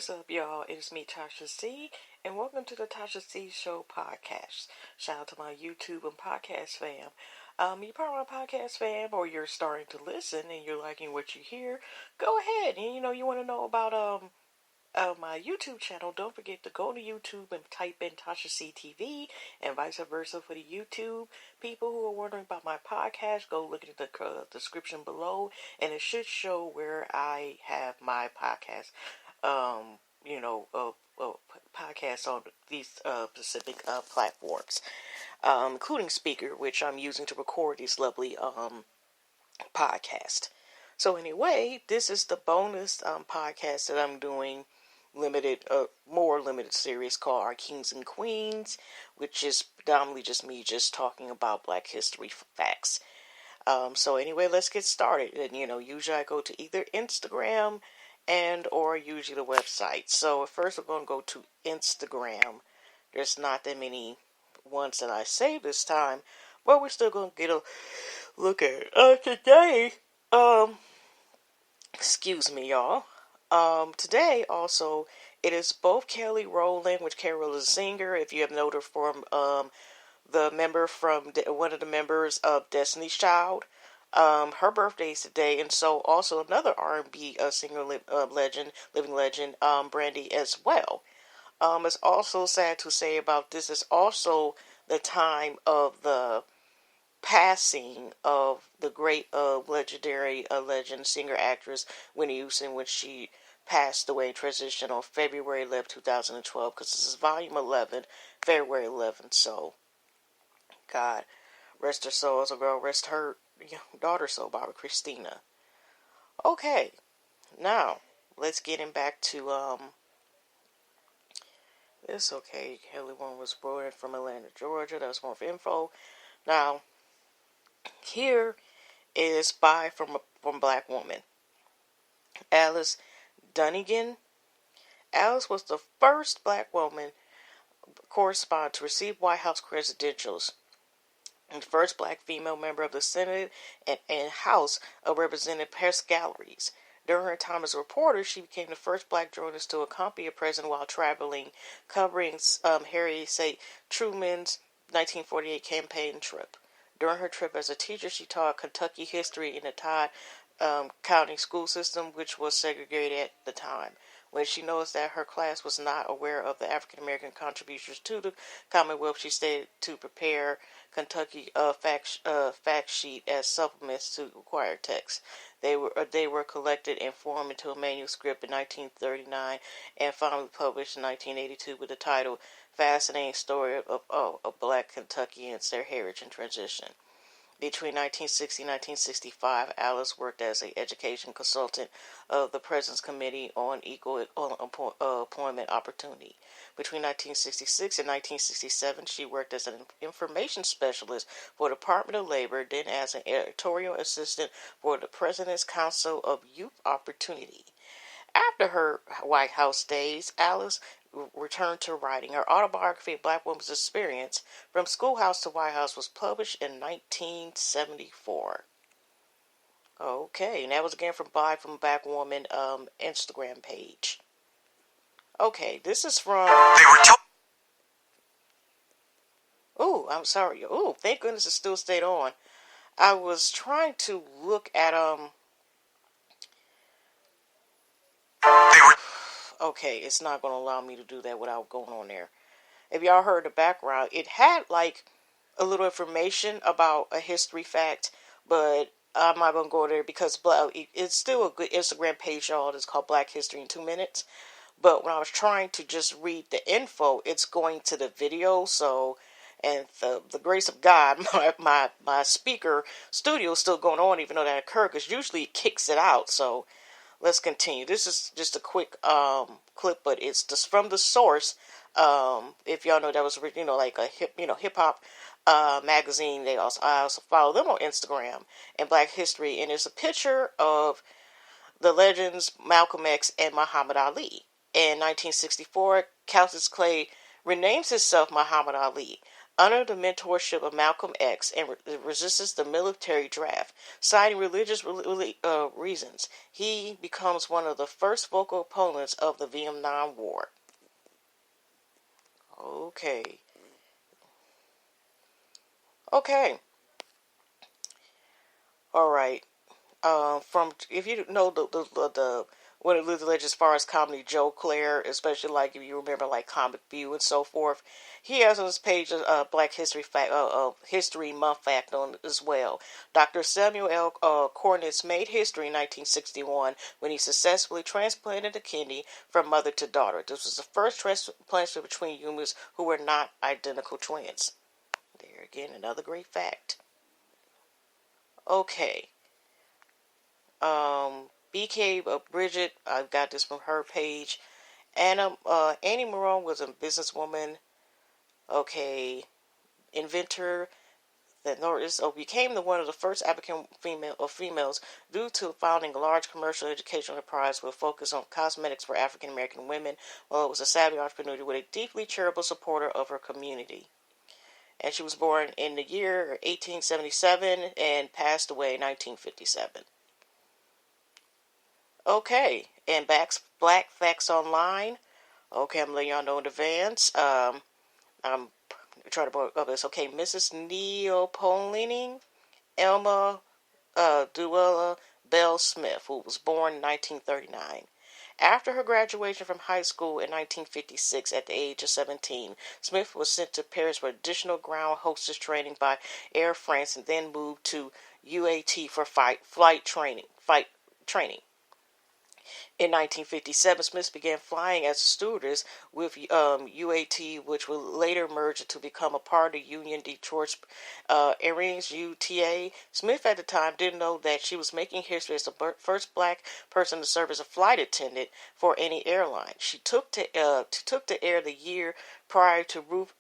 What's up, y'all? It's me, Tasha C, and welcome to the Tasha C Show podcast. Shout out to my YouTube and podcast fam. You're part of my podcast fam, or you're starting to listen and you're liking what you hear. Go ahead, and you want to know about my YouTube channel. Don't forget to go to YouTube and type in Tasha C TV, and vice versa for the YouTube people who are wondering about my podcast. Go look at the description below, and it should show where I have my podcast. Podcasts on these specific platforms, including Speaker, which I'm using to record these lovely podcast. So anyway, this is the bonus podcast that I'm doing, more limited series called Our Kings and Queens, which is predominantly just me just talking about Black history facts. So anyway, let's get started. And usually I go to either Instagram or usually the website. So first we're going to go to Instagram. There's not that many ones that I saved this time, but we're still going to get a look at it. Today, excuse me, y'all. Today also, it is both Kelly Rowland, which Kelly Rowland is a singer, if you have noted from one of the members of Destiny's Child. Her birthday is today, and so also another R&B singer, living legend, Brandy as well. It's also sad to say about this is also the time of the passing of the great legendary legend singer actress Whitney Houston, when she passed away in transition on February 11, 2012, because this is volume 11, February 11. So, God rest her soul, as a girl rest her daughter's soul, Barbara Christina. Okay, now let's get him back to this. Okay, Kelly one was born from Atlanta, Georgia. That was more info. Now, here is from Black woman, Alice Dunnigan. Alice was the first Black woman correspondent to receive White House credentials, and the first Black female member of the Senate and House of Representatives galleries. During her time as a reporter, she became the first Black journalist to accompany a president while traveling, covering Harry Truman's 1948 campaign trip. During her trip as a teacher, she taught Kentucky history in the Todd County school system, which was segregated at the time. When she noticed that her class was not aware of the African American contributions to the Commonwealth, she stated to prepare Kentucky fact sheet as supplements to required text. They were collected and formed into a manuscript in 1939 and finally published in 1982 with the title "Fascinating Story of Black Kentuckians, Their Heritage and Transition." Between 1960 and 1965, Alice worked as an education consultant of the President's Committee on Equal Employment Opportunity. Between 1966 and 1967, she worked as an information specialist for the Department of Labor, then as an editorial assistant for the President's Council of Youth Opportunity. After her White House days, Alice returned to writing. Her autobiography, Black Woman's Experience, From Schoolhouse to White House, was published in 1974. Okay, and that was again from Black Woman Instagram page. Okay, this is from... Oh, I'm sorry. Oh, thank goodness it still stayed on. I was trying to look at Okay, it's not going to allow me to do that without going on there. If y'all heard the background, it had like a little information about a history fact, but I'm not going to go there because it's still a good Instagram page, y'all. It's called Black History in 2 Minutes. But when I was trying to just read the info, it's going to the video. So, and the grace of God, my speaker studio is still going on, even though that occurred, because usually it kicks it out. So, let's continue. This is just a quick clip, but it's just from the source. If y'all know, that was like a hip hop magazine. I also follow them on Instagram and Black History, and there's a picture of the legends Malcolm X and Muhammad Ali. In 1964, Cassius Clay renames himself Muhammad Ali. under the mentorship of Malcolm X and resists the military draft, citing religious reasons. He becomes one of the first vocal opponents of the Vietnam War. Okay. All right. From if you know the when it was alleged as far as comedy, Joe Clare, especially like if you remember like Comic View and so forth, he has on his page a Black History History Month fact on as well. Dr. Samuel L. Cornitz made history in 1961 when he successfully transplanted a kidney from mother to daughter. This was the first transplantation between humans who were not identical twins. There again, another great fact. Okay. BK Bridget, I got this from her page. Annie Marone was a businesswoman. Okay, inventor that became one of the first African females due to founding a large commercial educational enterprise with a focus on cosmetics for African American women. While it was a savvy entrepreneur with a deeply charitable supporter of her community. And she was born in the year 1877 and passed away in 1957. Okay, and Black Facts Online. Okay, I'm letting y'all know in advance. I'm trying to bring up this. Okay, Mrs. Neopolining Elma Duella Bell Smith, who was born in 1939. After her graduation from high school in 1956 at the age of 17, Smith was sent to Paris for additional ground hostess training by Air France and then moved to UAT for flight training. In 1957, Smith began flying as a stewardess with UAT, which would later merge to become a part of Union Detroit Airlines UTA. Smith at the time didn't know that she was making history as the first black person to serve as a flight attendant for any airline. She took to air the year prior to Ruth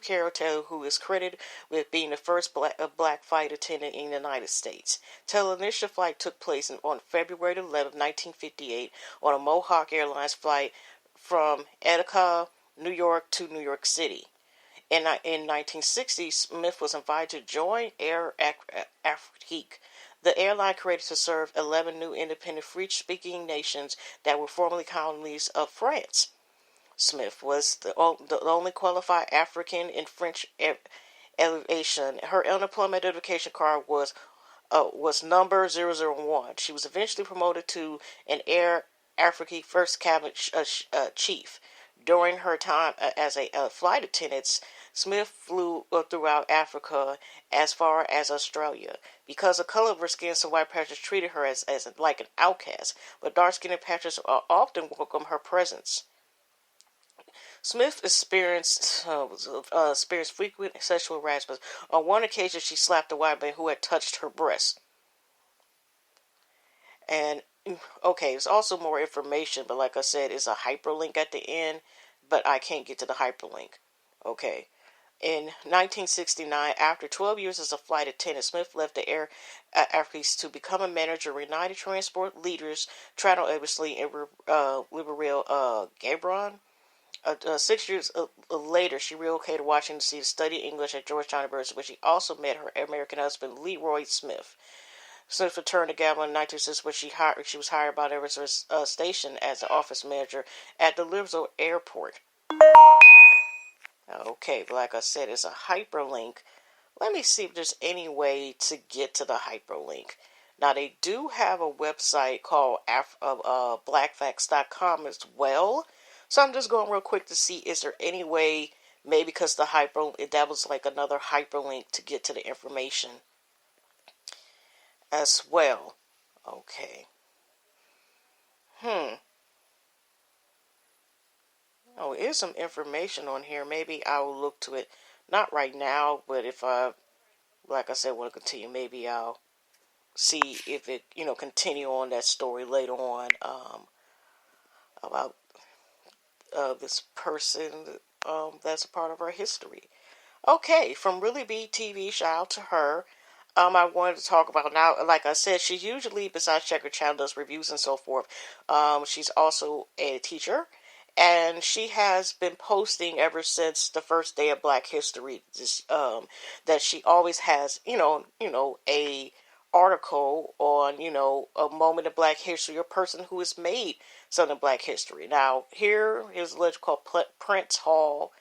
Carroll Taylor, who is credited with being the first black flight attendant in the United States. Taylor's initial flight took place on February 11, 1958, on a Mohawk Airlines flight from Utica, New York to New York City. In 1960, Smith was invited to join Air Afrique, the airline created to serve 11 new independent French-speaking nations that were formerly colonies of France. Smith was the only qualified African in French aviation. Her unemployment identification card was number 001. She was eventually promoted to an Air Afrique First Cabinet chief. During her time as a flight attendant, Smith flew throughout Africa as far as Australia. Because of the color of her skin, some white passengers treated her as like an outcast, but dark-skinned passengers often welcomed her presence. Smith experienced frequent sexual harassment. On one occasion, she slapped a white man who had touched her breast. And, okay, there's also more information, but like I said, it's a hyperlink at the end, but I can't get to the hyperlink. Okay. In 1969, after 12 years as a flight attendant, Smith left the Air Afrique to become a manager of United Transport Leaders, Travel Agency in Libreville, Gabon. 6 years later, she relocated to Washington D.C. to study English at Georgetown University, where she also met her American husband, Leroy Smith. Smith returned to Gabon in 1960, where she was hired by the Everest station as an office manager at the Liverpool Airport. Okay, like I said, it's a hyperlink. Let me see if there's any way to get to the hyperlink. Now, they do have a website called blackfacts.com as well. So I'm just going real quick to see, is there any way, maybe because that was like another hyperlink to get to the information as well. Okay. Oh, there's some information on here. Maybe I will look to it. Not right now, but if I, like I said, want to continue, maybe I'll see if it, continue on that story later on, about this person that's a part of our history. Okay, from Really Be TV, shout out to her. I wanted to talk about now, like I said, she usually, besides check her channel, does reviews and so forth. She's also a teacher, and she has been posting ever since the first day of Black History. That she always has, a article on, a moment of Black history, a person who has made something Black history. Now, here is a legend called Prince Hall.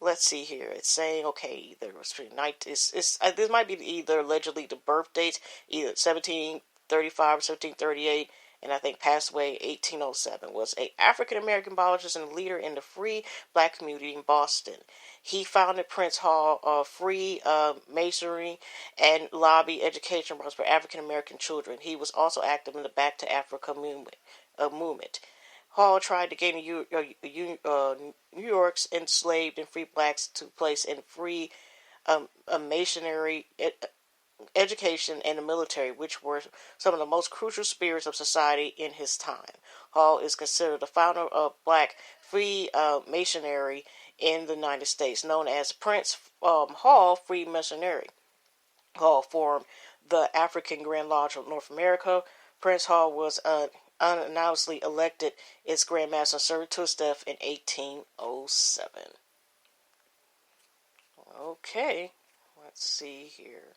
Let's see here. It's saying, okay, either it was this might be either allegedly the birth dates, either 1735 or 1738, and I think passed away 1807. Was a African American biologist and leader in the free Black community in Boston. He founded Prince Hall, free masonry and lobby education programs for African American children. He was also active in the Back to Africa movement. Hall tried to gain New York's enslaved and free blacks to place in free masonry education and the military, which were some of the most crucial spheres of society in his time. Hall is considered the founder of black free masonry in the United States, known as Prince Hall Free Masonry. Hall formed the African Grand Lodge of North America. Prince Hall was unanimously elected its Grand Master and served to his death in 1807. Okay, let's see here.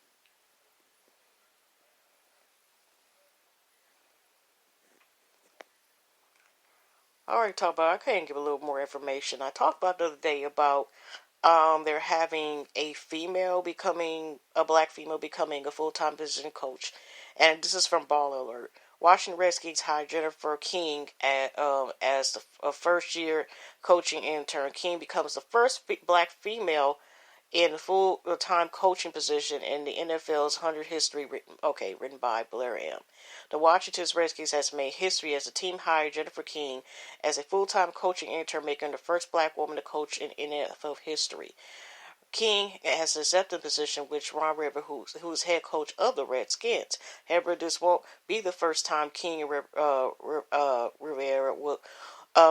I already talked about, I can give a little more information. I talked about the other day about they're having a black female becoming a full-time position coach. And this is from Ball Alert. Washington Redskins hired Jennifer King as the first-year coaching intern. King becomes the first black female in a full-time coaching position in the NFL's 100 history, written by Blair M. The Washington Redskins has made history as the team hired Jennifer King as a full-time coaching intern, making her the first black woman to coach in NFL history. King has accepted the position with Ron Rivera, who's head coach of the Redskins. However, this won't be the first time King and Rivera will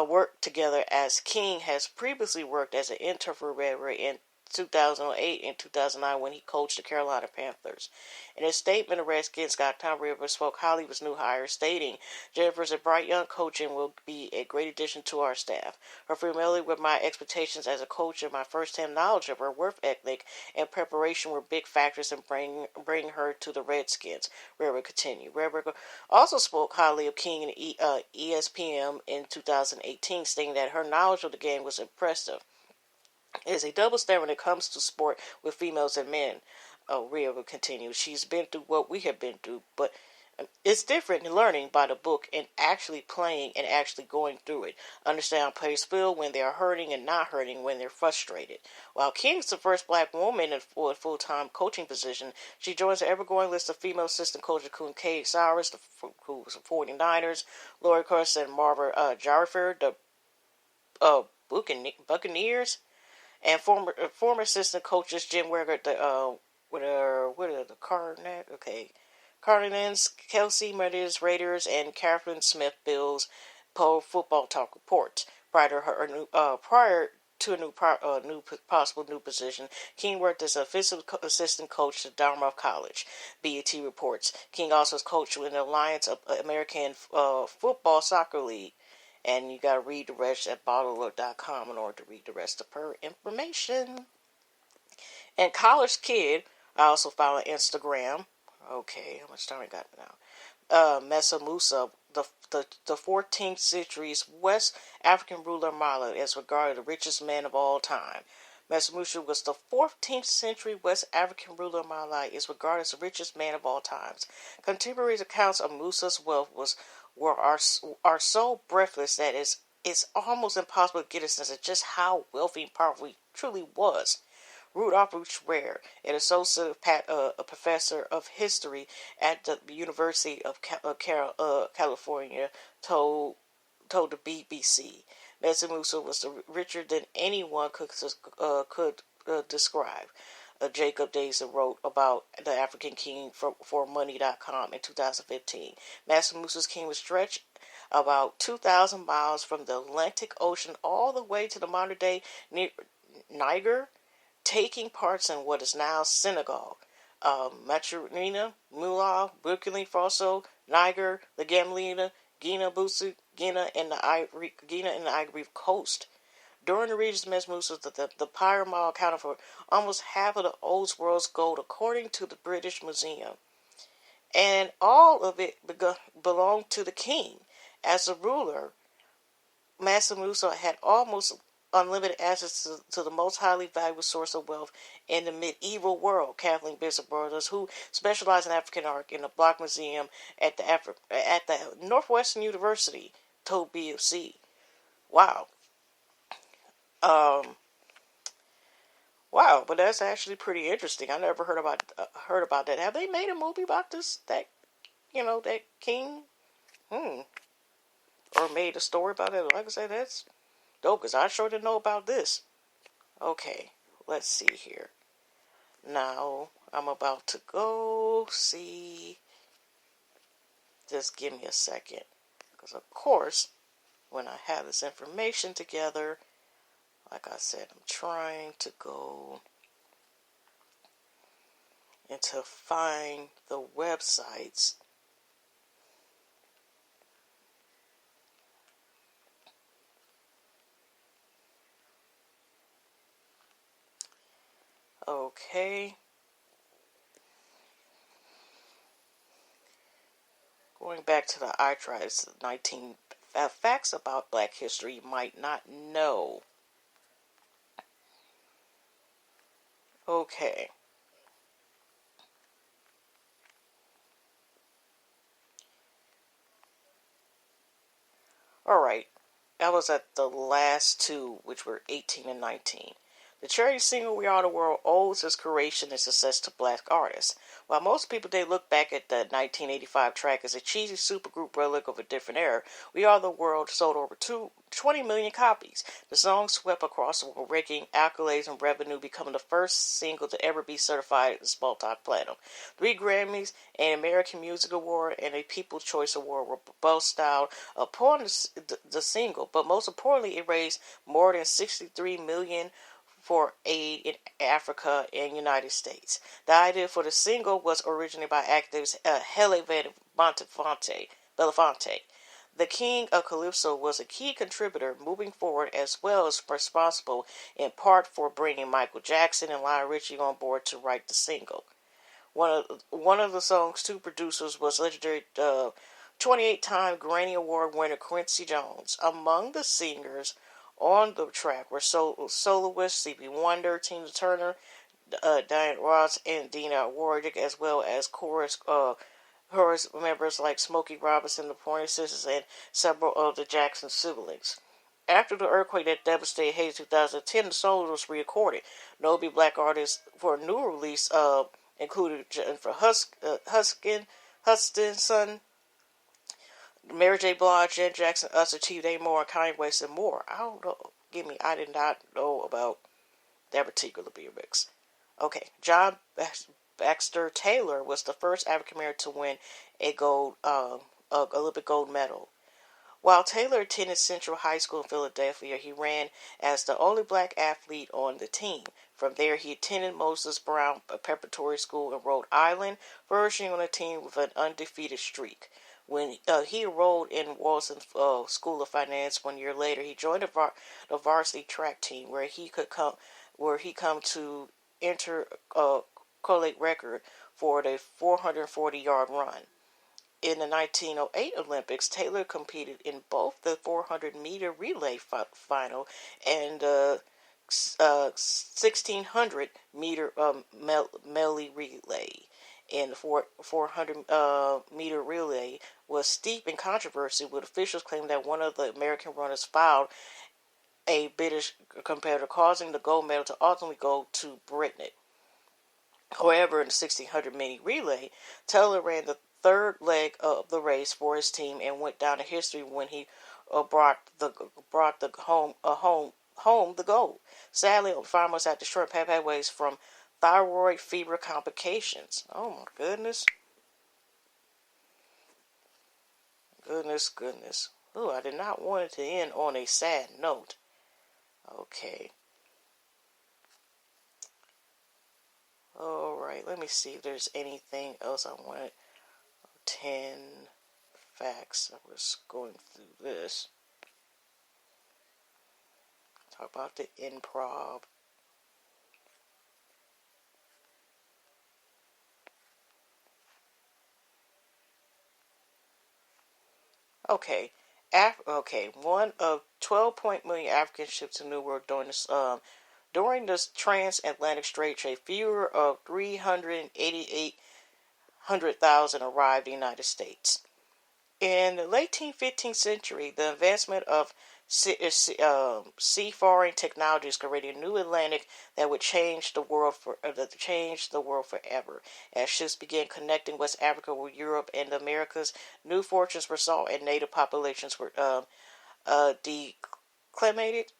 work together, as King has previously worked as an intern for Rivera in 2008 and 2009 when he coached the Carolina Panthers. In a statement, the Redskins.com, Rivera spoke highly of his new hire, stating, "Jennifer's a bright young coach and will be a great addition to our staff. Her familiarity with my expectations as a coach and my first-hand knowledge of her work ethic and preparation were big factors in bringing her to the Redskins," Rivera continued. Rivera also spoke highly of King and ESPN in 2018, stating that her knowledge of the game was impressive. It is a double standard when it comes to sport with females and men. Rhea will continue. She's been through what we have been through, but it's different in learning by the book and actually playing and actually going through it. Understand how players feel when they are hurting and not hurting when they're frustrated. While King's the first black woman in a full-time coaching position, she joins the ever-growing list of female assistant coaches, including Kay Sowers, who's the 49ers, Lori Carson, and Marva Jarfer, the Buccaneers, and former assistant coaches Jim Wegger, the Cardinals, Kelsey Meredith Raiders, and Catherine Smith Bills, Pro Football Talk reports. Prior to a possible new position, King worked as an offensive assistant coach at Dartmouth College. BET reports. King also coached in the Alliance of American Football Soccer League. And you got to read the rest at bottlealert.com in order to read the rest of her information. And College Kid, I also follow on Instagram. Okay, how much time we got now? Mesa Musa, the 14th century's West African ruler Mala, is regarded the richest man of all time. Mesa Musa was the 14th century West African ruler Mala, is regarded as the richest man of all times. Contemporary accounts of Musa's wealth are so breathless that it's almost impossible to get a sense of just how wealthy and powerful he truly was. Rudolph Schwer, an associate professor of history at the University of California, told the BBC, Mesa Musa was richer than anyone could describe. Jacob Dazer wrote about the African king for Money.com in 2015. Mesa Musa's king was stretched about 2,000 miles from the Atlantic Ocean all the way to the modern-day Niger, taking parts in what is now Senegal, Mauritania, Mullah, Burkina Faso, Niger, the Gambia, Guinea-Bissau, Guinea and the Ivory Coast. During the region's metamorphosis, the Pyre Mall accounted for almost half of the old world's gold, according to the British Museum. And all of it belonged to the king. As a ruler, Mansa Musa had almost unlimited access to the most highly valuable source of wealth in the medieval world. Kathleen Bishop Brothers, who specialized in African art in the Block Museum at the Northwestern University, told BFC. Wow. Um, wow, but that's actually pretty interesting. I never heard about that. Have they made a movie about that king? Or made a story about it? Like I said, that's dope because I sure didn't know about this. Okay, let's see here. Now I'm about to go see. Just give me a second, because of course, when I have this information together, like I said, I'm trying to go and to find the websites. Okay. Going back to the iTrides, 19 facts about Black history you might not know. Okay. Alright. I was at the last two, which were 18 and 19. The charity single We Are the World owes its creation and success to Black artists. While most people today look back at the 1985 track as a cheesy supergroup relic of a different era, We Are the World sold over 20 million copies. The song swept across the world, raking accolades and revenue, becoming the first single to ever be certified as multi-platinum. 3 Grammys, an American Music Award, and a People's Choice Award were both styled upon the single, but most importantly, it raised more than 63 million for aid in Africa and United States. The idea for the single was originally by activist Hele Belafonte. The King of Calypso was a key contributor moving forward, as well as responsible in part for bringing Michael Jackson and Lionel Richie on board to write the single. One of the song's 2 producers was legendary 28-time Grammy Award winner Quincy Jones. Among the singers on the track were soloists Stevie Wonder, Tina Turner, Diana Ross, and Dina Warwick, as well as chorus members like Smokey Robinson, the Pointer Sisters, and several of the Jackson siblings. After the earthquake that devastated Haiti in 2010, the song was re-recorded. Notable Black artists for a new release included Jennifer Huston, Mary J. Blige, Jen Jackson, Usher, T. Day Moore, Kanye West, and more. I don't know. I did not know about that particular remix. Okay, John Baxter Taylor was the first African American to win a Olympic gold medal. While Taylor attended Central High School in Philadelphia, he ran as the only black athlete on the team. From there, he attended Moses Brown Preparatory School in Rhode Island, flourishing on the team with an undefeated streak. When he enrolled in Walton School of Finance 1 year later, he joined the varsity track team, where he come to enter a college record for the 440-yard run. In the 1908 Olympics, Taylor competed in both the 400-meter relay final and the 1600-meter melee relay. In the 400-meter relay was steep in controversy, with officials claiming that one of the American runners fouled a British competitor, causing the gold medal to ultimately go to Britain. However, in the 1600-meter relay, Taylor ran the third leg of the race for his team and went down to history when he brought the home the gold. Sadly, 5 months after short pathways from thyroid fever complications. Oh my goodness. Goodness. Ooh, I did not want it to end on a sad note. Okay. Alright, let me see if there's anything else I wanted. 10 facts. I was going through this. Talk about the improv. Okay. One of 12 million African ships in the New World during this transatlantic trade trade, fewer of 388,000 arrived in the United States. In the late 15th century, the advancement of seafaring technologies created a new Atlantic that would change the world forever. As ships began connecting West Africa with Europe and the Americas, new fortunes were sought and native populations were declimated.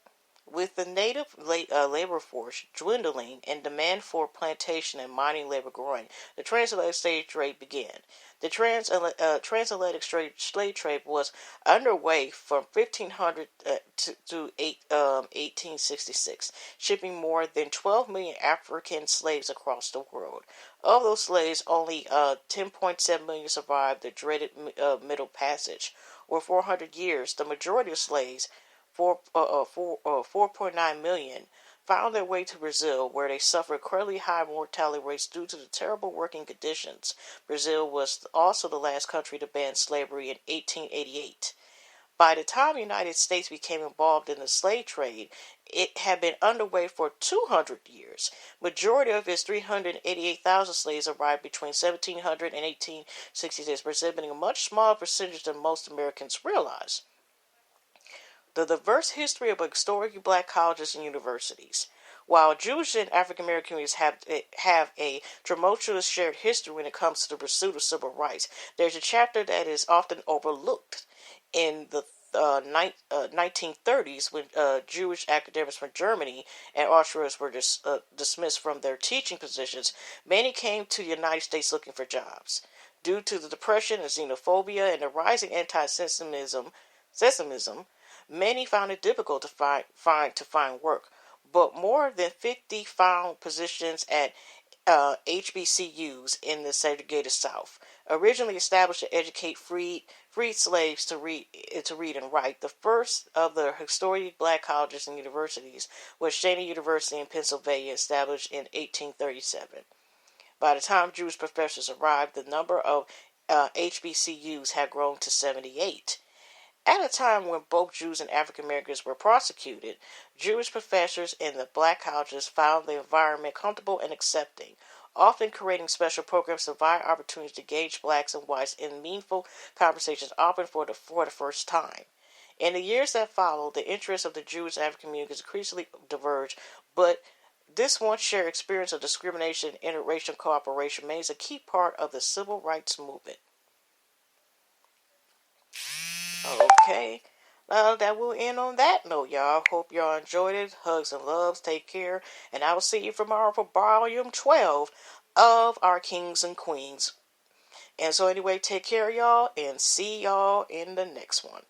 With the native labor force dwindling and demand for plantation and mining labor growing, the transatlantic slave trade began. The transatlantic slave trade was underway from 1500 to 1866, shipping more than 12 million African slaves across the world. Of those slaves, only 10.7 million survived the dreaded Middle Passage. Over 400 years, the majority of slaves, 4.9 million, found their way to Brazil, where they suffered incredibly high mortality rates due to the terrible working conditions. Brazil was also the last country to ban slavery in 1888. By the time the United States became involved in the slave trade, it had been underway for 200 years. Majority of its 388,000 slaves arrived between 1700 and 1866, representing a much smaller percentage than most Americans realize. The diverse history of historic black colleges and universities. While Jewish and African American communities have a tumultuous shared history when it comes to the pursuit of civil rights, there's a chapter that is often overlooked. In the 1930s, when Jewish academics from Germany and Austria were dismissed from their teaching positions, many came to the United States looking for jobs. Due to the depression and xenophobia and the rising anti-Semitism, many found it difficult to find work, but more than 50 found positions at HBCUs in the segregated South. Originally established to educate freed slaves to read and write, the first of the historic black colleges and universities was Cheyney University in Pennsylvania, established in 1837. By the time Jewish professors arrived, the number of HBCUs had grown to 78. At a time when both Jews and African Americans were persecuted, Jewish professors in the black colleges found the environment comfortable and accepting, often creating special programs to provide opportunities to engage blacks and whites in meaningful conversations, often for the first time. In the years that followed, the interests of the Jewish and African communities increasingly diverged, but this once shared experience of discrimination and interracial cooperation remains a key part of the civil rights movement. Okay. That will end on that note, y'all. Hope y'all enjoyed it. Hugs and loves. Take care. And I will see you tomorrow for volume 12 of our Kings and Queens. And so anyway, take care, y'all. And see y'all in the next one.